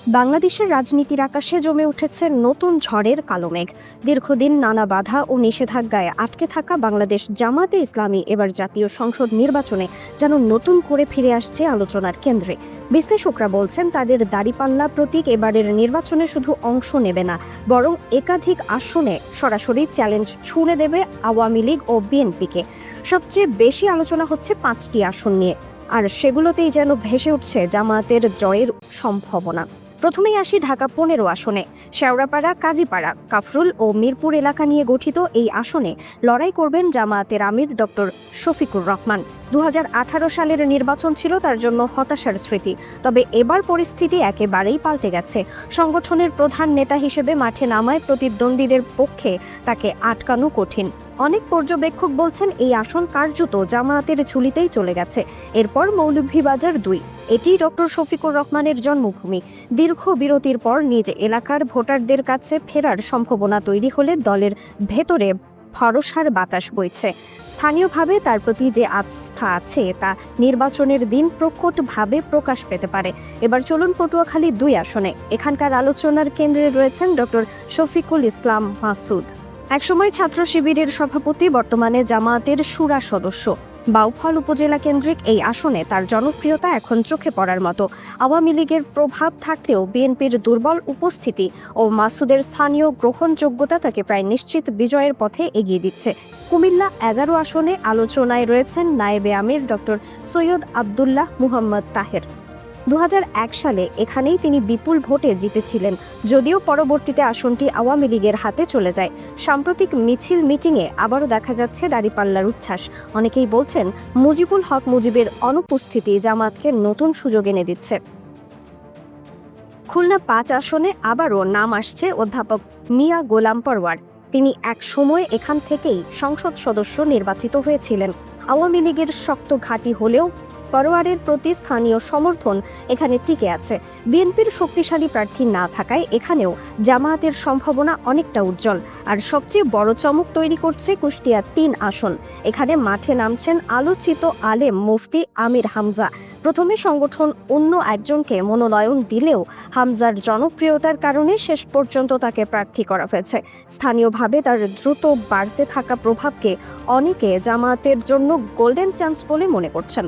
বাংলাদেশের রাজনীতির আকাশে জমে উঠেছে নতুন ঝড়ের কালো মেঘ। দীর্ঘদিন নানা বাধা ও নিষেধাজ্ঞায় আটকে থাকা বাংলাদেশ জামাতে ইসলামী এবার জাতীয় সংসদ নির্বাচনে যেন নতুন করে ফিরে আসছে আলোচনার কেন্দ্রে। বিশ্লেষকরা বলছেন, তাদের দাঁড়িপাল্লা প্রতীক এবারের নির্বাচনে শুধু অংশ নেবে না, বরং একাধিক আসনে সরাসরি চ্যালেঞ্জ ছুড়ে দেবে আওয়ামী লীগ ও বিএনপিকে। সবচেয়ে বেশি আলোচনা হচ্ছে 5টি আসন নিয়ে, আর সেগুলোতেই যেন ভেসে উঠছে জামায়াতের জয়ের সম্ভাবনা। প্রথমেই আসি ঢাকা 15 আসনে। শেওড়াপাড়া, কাজীপাড়া, কাফরুল ও মিরপুর এলাকা নিয়ে গঠিত এই আসনে লড়াই করবেন জামায়াতের আমির ডক্টর শফিকুর রহমান। 2018 সালের নির্বাচন ছিল তার জন্য হতাশার স্মৃতি, তবে এবার পরিস্থিতি একেবারেই পাল্টে গেছে। সংগঠনের প্রধান নেতা হিসেবে মাঠে নামায় প্রতিদ্বন্দ্বীদের পক্ষে তাকে আটকানো কঠিন। অনেক পর্যবেক্ষক বলছেন, এই আসন কার্যত জামায়াতের ঝুলিতেই চলে গেছে। এরপর মৌলভীবাজার 2, এটি ডক্টর শফিকুর রহমানের জন্মভূমি। দীর্ঘ বিরতির পর নিজ এলাকার ভোটারদের কাছে ফেরার সম্ভাবনা তৈরি হলে দলের ভেতরে ভরসার বাতাস বইছে। স্থানীয়ভাবে তার প্রতি যে আস্থা আছে তা নির্বাচনের দিন প্রকটভাবে প্রকাশ পেতে পারে। এবার চলুন পটুয়াখালী 2 আসনে। এখানকার আলোচনার কেন্দ্রে রয়েছেন ডক্টর শফিকুল ইসলাম মাসুদ। একসময় ছাত্র শিবিরের সভাপতি, বর্তমানে জামায়াতের শুরা সদস্য। বাউফল উপজেলা কেন্দ্রিক এই আসনে তার জনপ্রিয়তা এখন চোখে পড়ার মতো। আওয়ামী লীগের প্রভাব থাকলেও বিএনপির দুর্বল উপস্থিতি ও মাসুদের স্থানীয় গ্রহণযোগ্যতা তাকে প্রায় নিশ্চিত বিজয়ের পথে এগিয়ে দিচ্ছে। কুমিল্লা 11 আসনে আলোচনায় রয়েছেন নায়েবে আমির ডক্টর সৈয়দ আবদুল্লাহ মুহাম্মদ তাহের। 2001 সালে এখানেই তিনি বিপুল ভোটে জিতেছিলেন, যদিও পরবর্তীতে আসনটি আওয়ামী লীগের হাতে চলে যায়। সাম্প্রতিক মিছিল মিটিংয়ে আবারও দেখা যাচ্ছে দাঁড়িপাল্লার উচ্ছ্বাস। অনেকেই বলছেন, মুজিবুল হক মুজিবের অনুপস্থিতি জামাতকে নতুন সুযোগ এনে দিচ্ছে। খুলনা 5 আসনে আবারও নাম আসছে অধ্যাপক মিয়া গোলাম পরওয়ার। তিনি এক সময় এখান থেকেই সংসদ সদস্য নির্বাচিত হয়েছিলেন। আওয়ামী লীগের শক্ত ঘাঁটি হলেও পরওয়ারের প্রতি স্থানীয় সমর্থন এখানে টিকে আছে। বিএনপির শক্তিশালী প্রার্থী না থাকায় এখানেও জামায়াতের সম্ভাবনা অনেকটা উজ্জ্বল। আর সবচেয়ে বড় চমক তৈরি করছে কুষ্টিয়া 3 আসন। এখানে মাঠে নামছেন আলোচিত আলেম মুফতি আমির হামজা। প্রথমে সংগঠন অন্য একজনকে মনোনয়ন দিলেও হামজার জনপ্রিয়তার কারণে শেষ পর্যন্ত তাকে প্রার্থী করা হয়েছে। স্থানীয়ভাবে তার দ্রুত বাড়তে থাকা প্রভাবকে অনেকে জামায়াতের জন্য গোল্ডেন চান্স বলে মনে করছেন।